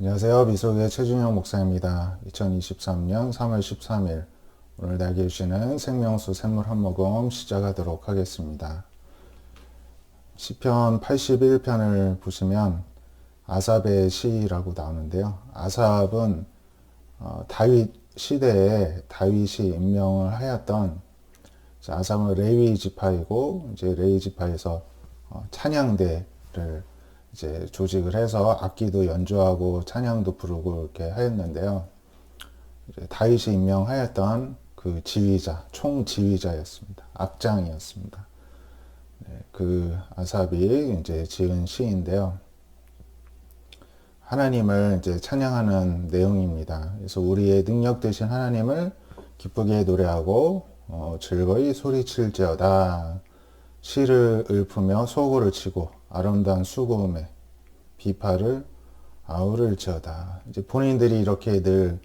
안녕하세요. 미소의 최준영 목사입니다. 2023년 3월 13일 오늘 달게 주시는 생명수 샘물 한 모금 시작하도록 하겠습니다. 시편 81편을 보시면 아삽의 시라고 나오는데요. 아삽은 다윗 시대에 다윗이 임명을 하였던, 아삽은 레위 지파이고 이제 레위 지파에서 찬양대를 이제 조직을 해서 악기도 연주하고 찬양도 부르고 이렇게 하였는데요. 이제 다윗이 임명하였던 그 지휘자, 총지휘자였습니다. 악장이었습니다. 그 아삽이 이제 지은 시인데요. 하나님을 이제 찬양하는 내용입니다. 그래서 우리의 능력 되신 하나님을 기쁘게 노래하고 즐거이 소리칠지어다. 시를 읊으며 소고를 치고 아름다운 수고음에 비파를 아우를지어다. 이제 본인들이 이렇게 늘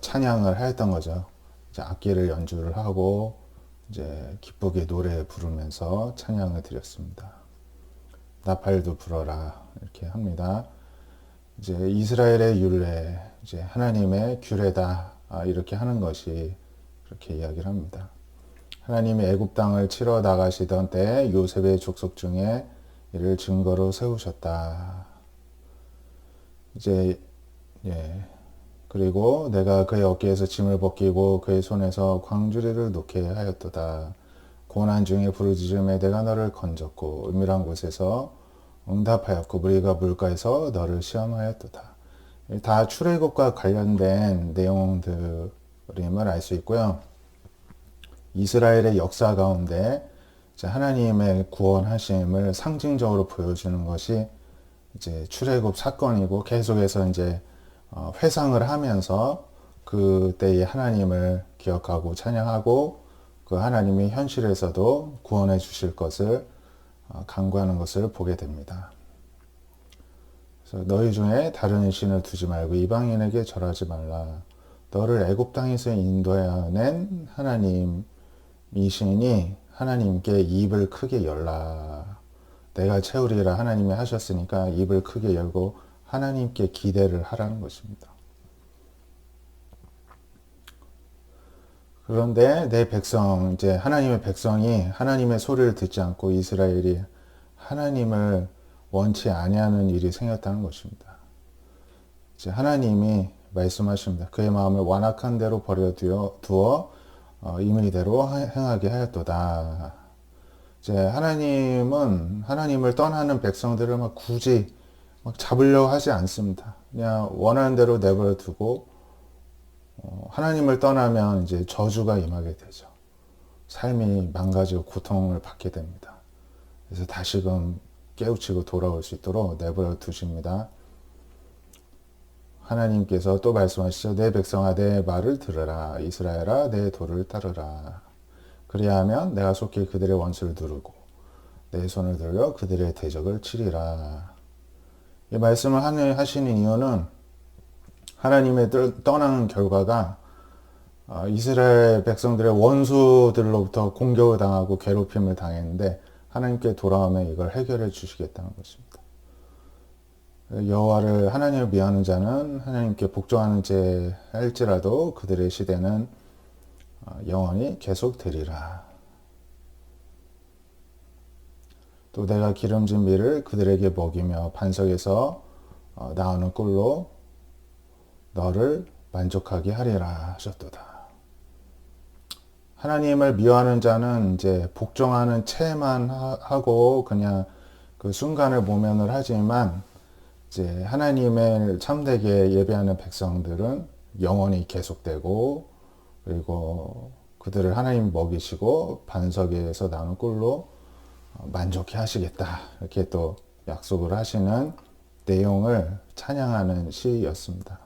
찬양을 하였던 거죠. 이제 악기를 연주를 하고 이제 기쁘게 노래 부르면서 찬양을 드렸습니다. 나팔도 불어라 이렇게 합니다. 이제 이스라엘의 율례, 이제 하나님의 규례다 이렇게 하는 것이 그렇게 이야기를 합니다. 하나님이 애굽 땅을 치러 나가시던 때 요셉의 족속 중에 이를 증거로 세우셨다. 이제 그리고 내가 그의 어깨에서 짐을 벗기고 그의 손에서 광주리를 놓게 하였도다. 고난 중에 부르짖음에 내가 너를 건졌고 은밀한 곳에서 응답하였고 무리가 물가에서 너를 시험하였도다. 다 출애굽과 관련된 내용들임을 알 수 있고요. 이스라엘의 역사 가운데 하나님의 구원하심을 상징적으로 보여주는 것이 이제 출애굽 사건이고, 계속해서 이제 회상을 하면서 그때의 하나님을 기억하고 찬양하고 그 하나님이 현실에서도 구원해 주실 것을 간구하는 것을 보게 됩니다. 그래서 너희 중에 다른 신을 두지 말고 이방인에게 절하지 말라. 너를 애굽 땅에서 인도해낸 하나님이시니 하나님께 입을 크게 열라. 내가 채우리라 하나님이 하셨으니까 입을 크게 열고 하나님께 기대를 하라는 것입니다. 그런데 내 백성, 이제 하나님의 백성이 하나님의 소리를 듣지 않고 이스라엘이 하나님을 원치 아니하는 일이 생겼다는 것입니다. 이제 하나님이 말씀하십니다. 그의 마음을 완악한 대로 버려두어 임의대로 행하게 하였도다. 이제 하나님은 하나님을 떠나는 백성들을 막 굳이 막 잡으려고 하지 않습니다. 그냥 원하는 대로 내버려 두고 하나님을 떠나면 이제 저주가 임하게 되죠. 삶이 망가지고 고통을 받게 됩니다. 그래서 다시금 깨우치고 돌아올 수 있도록 내버려 두십니다. 하나님께서 또 말씀하시죠. 내 백성아 내 말을 들으라. 이스라엘아 내 도를 따르라. 그리하면 내가 속히 그들의 원수를 누르고 내 손을 들려 그들의 대적을 치리라. 이 말씀을 하시는 이유는 하나님의 떠나는 결과가 이스라엘 백성들의 원수들로부터 공격을 당하고 괴롭힘을 당했는데 하나님께 돌아오면 이걸 해결해 주시겠다는 것입니다. 여호와를 하나님을 미워하는 자는 하나님께 복종하는 제 할지라도 그들의 시대는 영원히 계속되리라. 또 내가 기름진 밀을 그들에게 먹이며 반석에서 나오는 꿀로 너를 만족하게 하리라 하셨도다. 하나님을 미워하는 자는 이제 복종하는 채만 하고 그냥 그 순간을 모면을 하지만 이제 하나님을 참되게 예배하는 백성들은 영원히 계속되고, 그리고 그들을 하나님 먹이시고 반석에서 나오는 꿀로 만족해 하시겠다 이렇게 또 약속을 하시는 내용을 찬양하는 시였습니다.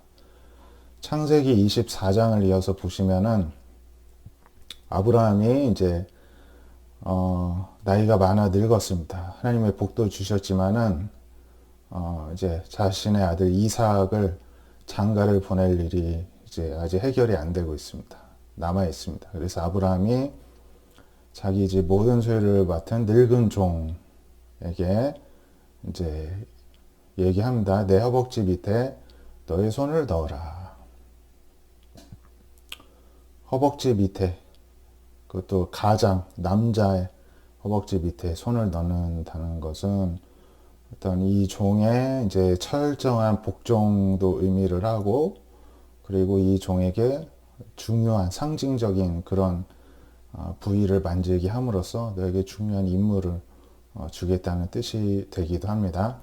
창세기 24장을 이어서 보시면은 아브라함이 이제 나이가 많아 늙었습니다. 하나님의 복도 주셨지만은 이제 자신의 아들 이삭을 장가를 보낼 일이 이제 아직 해결이 안 되고 있습니다. 남아 있습니다. 그래서 아브라함이 자기 집 모든 소유를 맡은 늙은 종에게 이제 얘기합니다. 내 허벅지 밑에 너의 손을 넣어라. 허벅지 밑에, 그것도 가장 남자의 허벅지 밑에 손을 넣는다는 것은 어떤 이 종의 이제 철저한 복종도 의미를 하고, 그리고 이 종에게 중요한 상징적인 그런 부위를 만지게 함으로써 너에게 중요한 임무를 주겠다는 뜻이 되기도 합니다.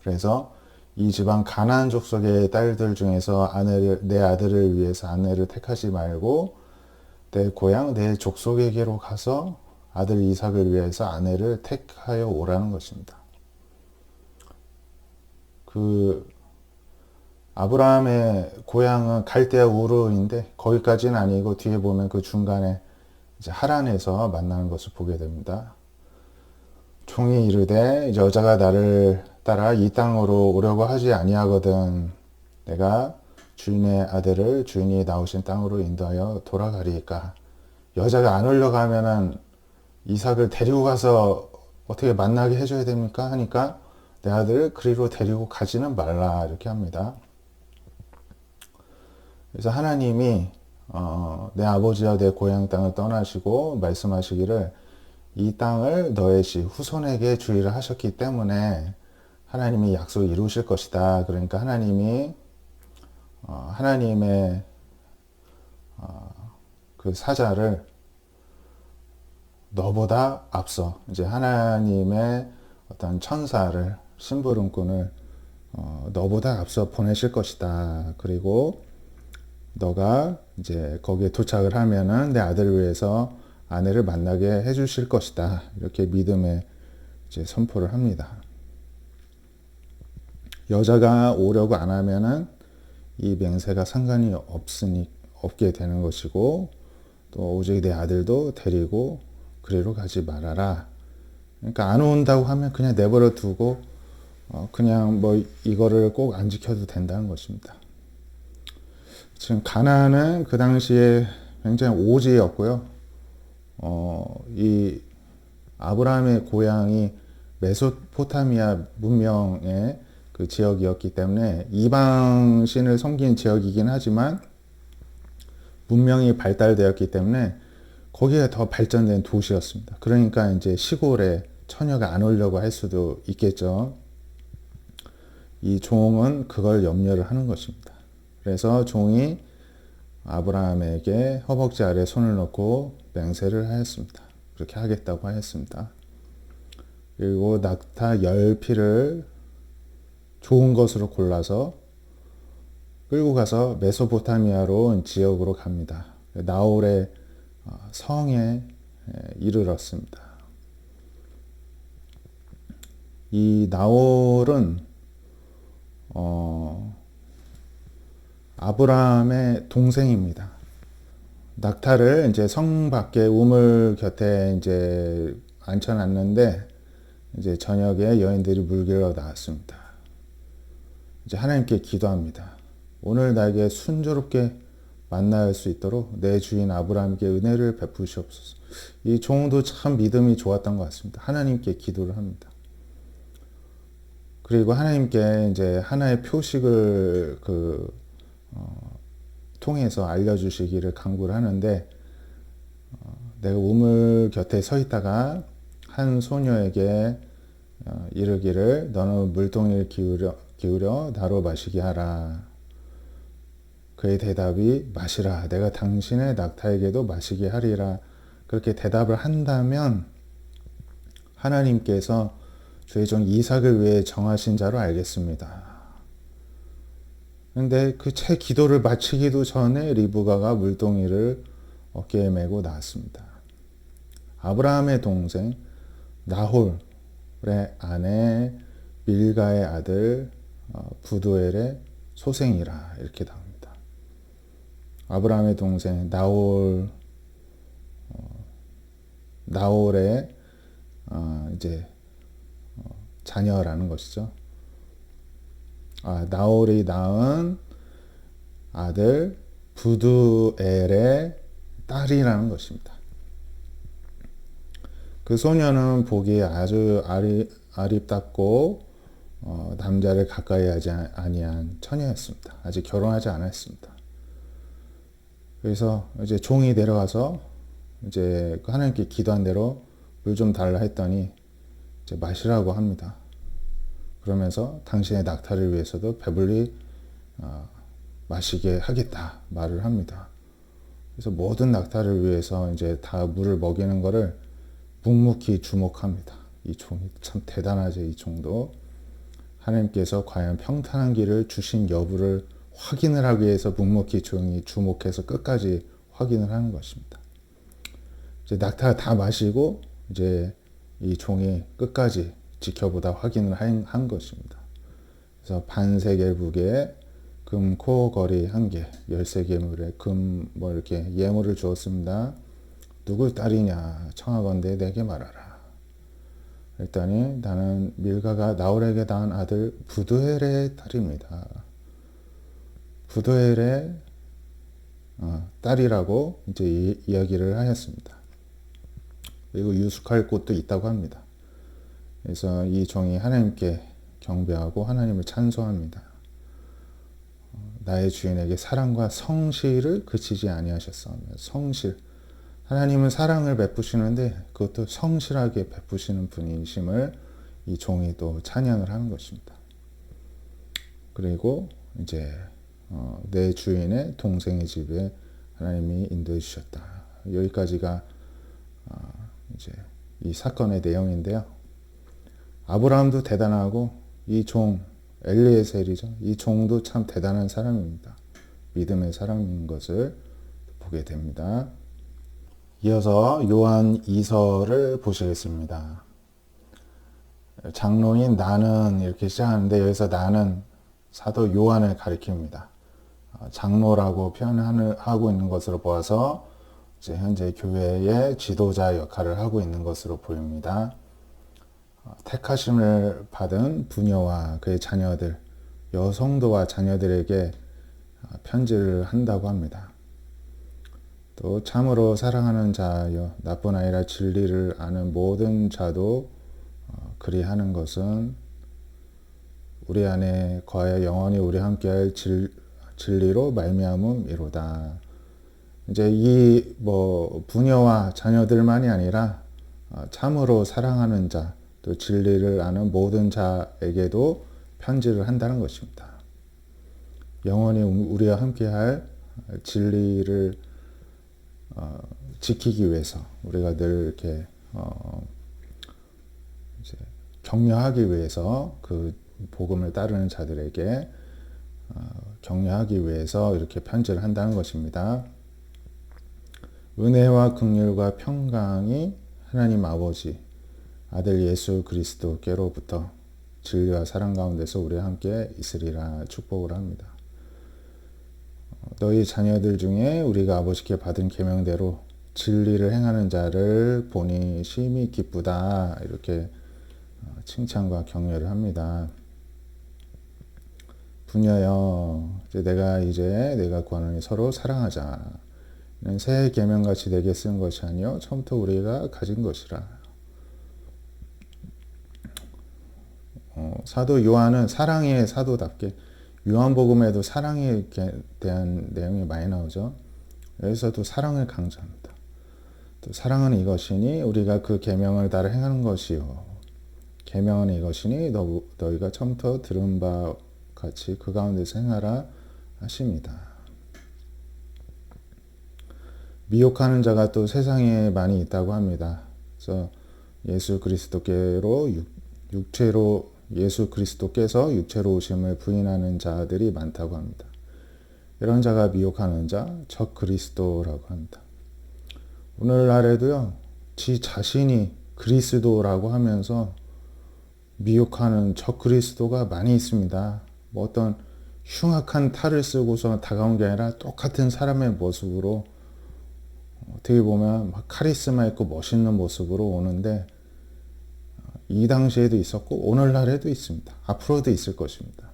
그래서 이 집안 가나안 족속의 딸들 중에서 내 아들을 위해서 아내를 택하지 말고 내 고향 내 족속에게로 가서 아들 이삭을 위해서 아내를 택하여 오라는 것입니다. 그 아브라함의 고향은 갈대아 우르인데 거기까지는 아니고 뒤에 보면 그 중간에 이제 하란에서 만나는 것을 보게 됩니다. 종이 이르되 여자가 나를 따라 이 땅으로 오려고 하지 아니하거든 내가 주인의 아들을 주인이 나오신 땅으로 인도하여 돌아가리이까. 여자가 안 오려고 하면은 이삭을 데리고 가서 어떻게 만나게 해줘야 됩니까? 하니까 내 아들을 그리로 데리고 가지는 말라 이렇게 합니다. 그래서 하나님이 내 아버지와 내 고향 땅을 떠나시고 말씀하시기를 이 땅을 너의 후손에게 주의를 하셨기 때문에 하나님이 약속을 이루실 것이다. 그러니까 하나님이 하나님의 그 사자를 너보다 앞서 이제 하나님의 어떤 천사를 심부름꾼을 너보다 앞서 보내실 것이다. 그리고 너가 이제 거기에 도착을 하면은 내 아들을 위해서 아내를 만나게 해주실 것이다. 이렇게 믿음의 이제 선포를 합니다. 여자가 오려고 안 하면은 이 맹세가 상관이 없게 되는 것이고, 또 오직 내 아들도 데리고 그리로 가지 말아라. 그러니까 안 온다고 하면 그냥 내버려 두고 그냥 뭐 이거를 꼭 안 지켜도 된다는 것입니다. 지금 가나안은 그 당시에 굉장히 오지였고요. 이 아브라함의 고향이 메소포타미아 문명의 그 지역이었기 때문에 이방 신을 섬긴 지역이긴 하지만 문명이 발달되었기 때문에 거기에 더 발전된 도시였습니다. 그러니까 이제 시골에 처녀가 안 오려고 할 수도 있겠죠. 이 종은 그걸 염려를 하는 것입니다. 그래서 종이 아브라함에게 허벅지 아래 손을 넣고 맹세를 하였습니다. 그렇게 하겠다고 하였습니다. 그리고 낙타 10피를 좋은 것으로 골라서 끌고 가서 메소포타미아로 지역으로 갑니다. 나홀의 성에 이르렀습니다. 이 나홀은 아브라함의 동생입니다. 낙타를 이제 성 밖에 우물 곁에 이제 앉혀놨는데 이제 저녁에 여인들이 물기러 나왔습니다. 이제 하나님께 기도합니다. 오늘 나에게 순조롭게 만날 수 있도록 내 주인 아브라함께 은혜를 베푸시옵소서. 이 종도 참 믿음이 좋았던 것 같습니다. 하나님께 기도를 합니다. 그리고 하나님께 이제 하나의 표식을 통해서 알려주시기를 간구를 하는데, 내가 우물 곁에 서 있다가 한 소녀에게 이르기를 너는 물동이를 기울여 나로 마시게 하라. 그의 대답이 마시라. 내가 당신의 낙타에게도 마시게 하리라. 그렇게 대답을 한다면 하나님께서 주의 종 이삭을 위해 정하신 자로 알겠습니다. 근데 그 채 기도를 마치기도 전에 리브가가 물동이를 어깨에 메고 나왔습니다. 아브라함의 동생 나홀의 아내 밀가의 아들 부두엘의 소생이라 이렇게 나옵니다. 아브라함의 동생 나홀의 이제 자녀라는 것이죠. 나홀이 낳은 아들 부두엘의 딸이라는 것입니다. 그 소녀는 보기에 아주 아립답고 남자를 가까이 하지 아니한 처녀였습니다. 아직 결혼하지 않았습니다. 그래서 이제 종이 내려가서 이제 하나님께 기도한 대로 물 좀 달라 했더니 이제 마시라고 합니다. 그러면서 당신의 낙타를 위해서도 배불리 마시게 하겠다 말을 합니다. 그래서 모든 낙타를 위해서 이제 다 물을 먹이는 거를 묵묵히 주목합니다. 이 종이 참 대단하죠. 이 종도 하나님께서 과연 평탄한 길을 주신 여부를 확인을 하기 위해서 묵묵히 종이 주목해서 끝까지 확인을 하는 것입니다. 이제 낙타가 다 마시고 이제 이 종이 끝까지 지켜보다 확인을 한 것입니다. 그래서 반세겔북에 금 코걸이 1개, 13개물에 금 뭐 이렇게 예물을 주었습니다. 누굴 딸이냐 청하건대 내게 말하라. 그랬더니 나는 밀가가 나홀에게 낳은 아들 부두엘의 딸입니다. 부두엘의 딸이라고 이제 이야기를 하였습니다. 그리고 유숙할 곳도 있다고 합니다. 그래서 이 종이 하나님께 경배하고 하나님을 찬송합니다. 나의 주인에게 사랑과 성실을 그치지 아니하셨사오며. 성실. 하나님은 사랑을 베푸시는데 그것도 성실하게 베푸시는 분이심을 이 종이 또 찬양을 하는 것입니다. 그리고 이제 내 주인의 동생의 집에 하나님이 인도해 주셨다. 여기까지가 이제 이 사건의 내용인데요. 아브라함도 대단하고 이 종 엘리에셀이죠. 이 종도 참 대단한 사람입니다. 믿음의 사람인 것을 보게 됩니다. 이어서 요한 2서를 보시겠습니다. 장로인 나는 이렇게 시작하는데 여기서 나는 사도 요한을 가리킵니다. 장로라고 표현하고 있는 것으로 보아서 이제 현재 교회의 지도자 역할을 하고 있는 것으로 보입니다. 택하심을 받은 부녀와 그의 자녀들, 여성도와 자녀들에게 편지를 한다고 합니다. 또 참으로 사랑하는 자여 나뿐 아니라 진리를 아는 모든 자도 그리하는 것은 우리 안에 거하여 영원히 우리 함께할 진리로 말미암음이로다. 이제 이 부녀와 자녀들만이 아니라 참으로 사랑하는 자, 또 진리를 아는 모든 자에게도 편지를 한다는 것입니다. 영원히 우리와 함께할 진리를 지키기 위해서 우리가 늘 이렇게 이제 격려하기 위해서 그 복음을 따르는 자들에게 격려하기 위해서 이렇게 편지를 한다는 것입니다. 은혜와 긍휼과 평강이 하나님 아버지 아들 예수 그리스도께로부터 진리와 사랑 가운데서 우리와 함께 있으리라 축복을 합니다. 너희 자녀들 중에 우리가 아버지께 받은 계명대로 진리를 행하는 자를 보니 심히 기쁘다. 이렇게 칭찬과 격려를 합니다. 부녀여, 내가 구하노니 서로 사랑하자. 새 계명같이 내게 쓴 것이 아니요 처음부터 우리가 가진 것이라. 사도 요한은 사랑의 사도답게 요한복음에도 사랑에 대한 내용이 많이 나오죠. 여기서도 사랑을 강조합니다. 또 사랑은 이것이니 우리가 그 계명을 따라 행하는 것이요 계명은 이것이니 너희가 처음부터 들은 바 같이 그 가운데서 행하라 하십니다. 미혹하는 자가 또 세상에 많이 있다고 합니다. 그래서 예수 그리스도께서 육체로 오심을 부인하는 자들이 많다고 합니다. 이런 자가 미혹하는 자, 적 그리스도라고 합니다. 오늘날에도요, 지 자신이 그리스도라고 하면서 미혹하는 적 그리스도가 많이 있습니다. 어떤 흉악한 탈을 쓰고서 다가온 게 아니라 똑같은 사람의 모습으로 어떻게 보면 막 카리스마 있고 멋있는 모습으로 오는데 이 당시에도 있었고 오늘날에도 있습니다. 앞으로도 있을 것입니다.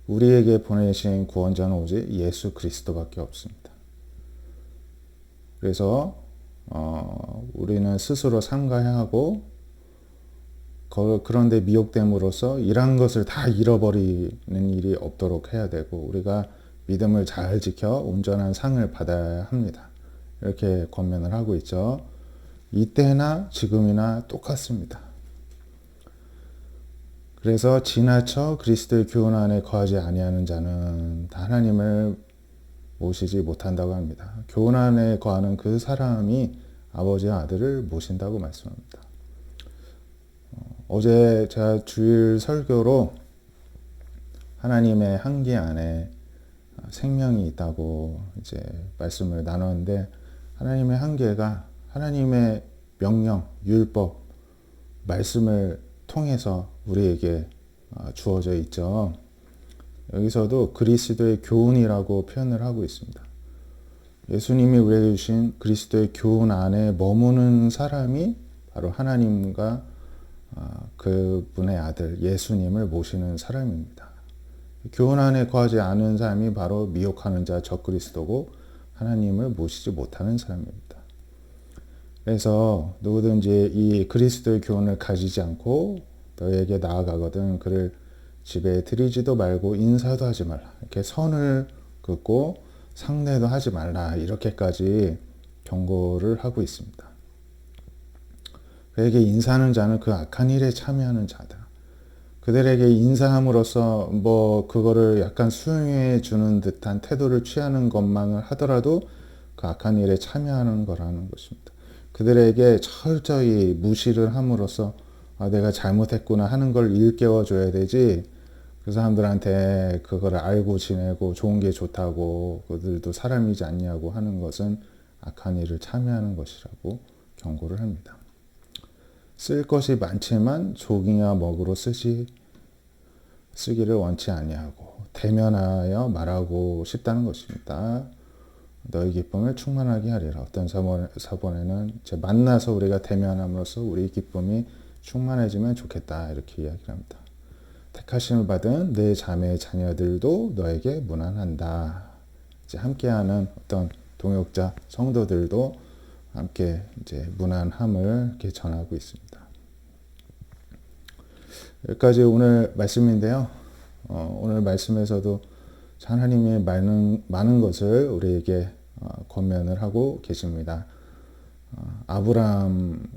우리에게 보내신 구원자는 오직 예수 그리스도밖에 없습니다. 그래서 우리는 스스로 삼가해야 하고 그런데 미혹됨으로써 이러한 것을 다 잃어버리는 일이 없도록 해야 되고 우리가 믿음을 잘 지켜 온전한 상을 받아야 합니다. 이렇게 권면을 하고 있죠. 이때나 지금이나 똑같습니다. 그래서 지나쳐 그리스도의 교훈 안에 거하지 아니하는 자는 하나님을 모시지 못한다고 합니다. 교훈 안에 거하는 그 사람이 아버지와 아들을 모신다고 말씀합니다. 어제 제가 주일 설교로 하나님의 한계 안에 생명이 있다고 이제 말씀을 나눴는데 하나님의 한계가 하나님의 명령, 율법, 말씀을 통해서 우리에게 주어져 있죠. 여기서도 그리스도의 교훈이라고 표현을 하고 있습니다. 예수님이 우리에게 주신 그리스도의 교훈 안에 머무는 사람이 바로 하나님과 그분의 아들 예수님을 모시는 사람입니다. 교훈 안에 거하지 않은 사람이 바로 미혹하는 자 적그리스도고 하나님을 모시지 못하는 사람입니다. 그래서 누구든지 이 그리스도의 교훈을 가지지 않고 너에게 나아가거든 그를 집에 들이지도 말고 인사도 하지 말라. 이렇게 선을 긋고 상대도 하지 말라. 이렇게까지 경고를 하고 있습니다. 그에게 인사하는 자는 그 악한 일에 참여하는 자다. 그들에게 인사함으로써 그거를 약간 수용해 주는 듯한 태도를 취하는 것만을 하더라도 그 악한 일에 참여하는 거라는 것입니다. 그들에게 철저히 무시를 함으로써 내가 잘못했구나 하는 걸 일깨워 줘야 되지 그 사람들한테 그걸 알고 지내고 좋은 게 좋다고 그들도 사람이지 않냐고 하는 것은 악한 일을 참여하는 것이라고 경고를 합니다. 쓸 것이 많지만 조기와 먹으로 쓰기를 원치 아니하고 대면하여 말하고 싶다는 것입니다. 너희 기쁨을 충만하게 하리라. 어떤 사본에는 만나서 우리가 대면함으로써 우리 기쁨이 충만해지면 좋겠다 이렇게 이야기를 합니다. 택하심을 받은 내 자매 자녀들도 너에게 문안한다. 이제 함께하는 어떤 동역자 성도들도 함께 이제 문안함을 이렇게 전하고 있습니다. 여기까지 오늘 말씀인데요. 오늘 말씀에서도 하나님의 많은 것을 우리에게 권면을 하고 계십니다. 아브라함과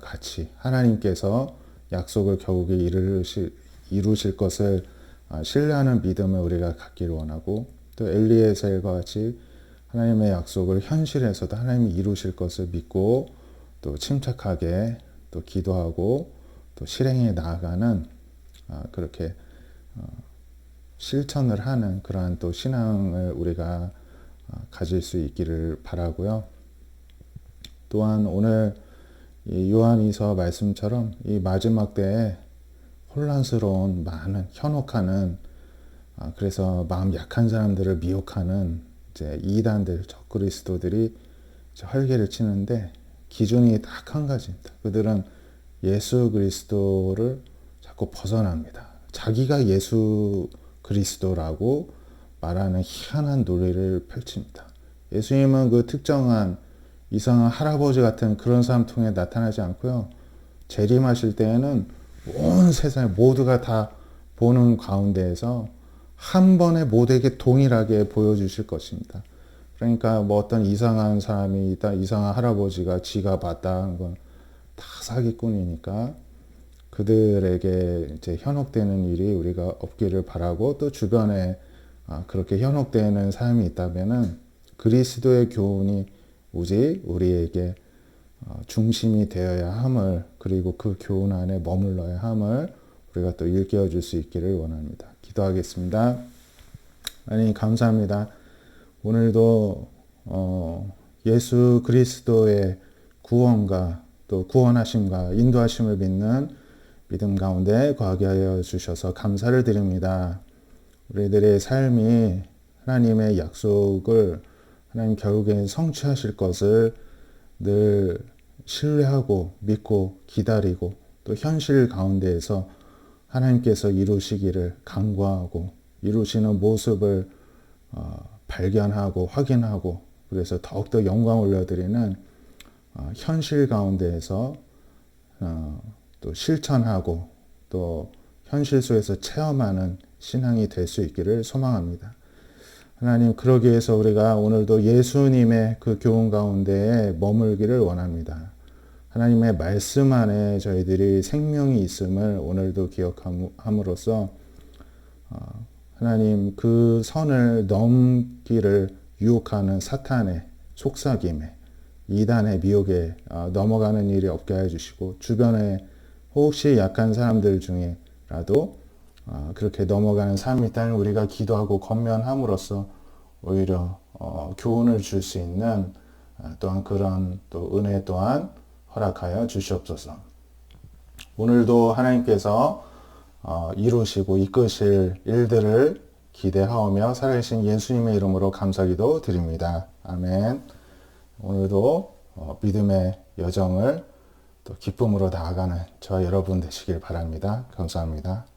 같이 하나님께서 약속을 겨우게 이루실 것을 신뢰하는 믿음을 우리가 갖기를 원하고 또 엘리에셀과 같이 하나님의 약속을 현실에서도 하나님이 이루실 것을 믿고 또 침착하게 또 기도하고 또 실행에 나아가는 그렇게 실천을 하는 그러한 또 신앙을 우리가 가질 수 있기를 바라고요. 또한 오늘 이 요한이서 말씀처럼 이 마지막 때에 혼란스러운 많은 현혹하는 그래서 마음 약한 사람들을 미혹하는 이제 이단들 적그리스도들이 헐개를 치는데 기준이 딱 한 가지입니다. 그들은 예수 그리스도를 자꾸 벗어납니다. 자기가 예수 그리스도라고 말하는 희한한 논리를 펼칩니다. 예수님은 그 특정한 이상한 할아버지 같은 그런 사람 통해 나타나지 않고요. 재림하실 때에는 온 세상 모두가 다 보는 가운데에서 한 번에 모두에게 동일하게 보여주실 것입니다. 그러니까 어떤 이상한 사람이 있다, 이상한 할아버지가 지가 봤다 하는 건 다 사기꾼이니까 그들에게 이제 현혹되는 일이 우리가 없기를 바라고 또 주변에 그렇게 현혹되는 사람이 있다면은 그리스도의 교훈이 오직 우리에게 중심이 되어야 함을 그리고 그 교훈 안에 머물러야 함을 우리가 또 일깨워 줄 수 있기를 원합니다. 기도하겠습니다. 하나님 감사합니다. 오늘도 예수 그리스도의 구원과 또 구원하심과 인도하심을 믿는 믿음 가운데 거하게 하여 주셔서 감사를 드립니다. 우리들의 삶이 하나님의 약속을 하나님 결국엔 성취하실 것을 늘 신뢰하고 믿고 기다리고 또 현실 가운데에서 하나님께서 이루시기를 간구하고 이루시는 모습을 발견하고 확인하고 그래서 더욱더 영광 올려드리는 현실 가운데에서 또 실천하고 또 현실 속에서 체험하는 신앙이 될 수 있기를 소망합니다. 하나님, 그러기 위해서 우리가 오늘도 예수님의 그 교훈 가운데에 머물기를 원합니다. 하나님의 말씀 안에 저희들이 생명이 있음을 오늘도 기억함으로써 하나님, 그 선을 넘기를 유혹하는 사탄의 속삭임에, 이단의 미혹에 넘어가는 일이 없게 해주시고, 주변에 혹시 약한 사람들 중에라도 그렇게 넘어가는 삶이 있다면 우리가 기도하고 권면함으로써 오히려 교훈을 줄 수 있는 또한 그런 또 은혜 또한 허락하여 주시옵소서. 오늘도 하나님께서 이루시고 이끄실 일들을 기대하오며 살아계신 예수님의 이름으로 감사기도 드립니다. 아멘. 오늘도 믿음의 여정을 또 기쁨으로 나아가는 저와 여러분 되시길 바랍니다. 감사합니다.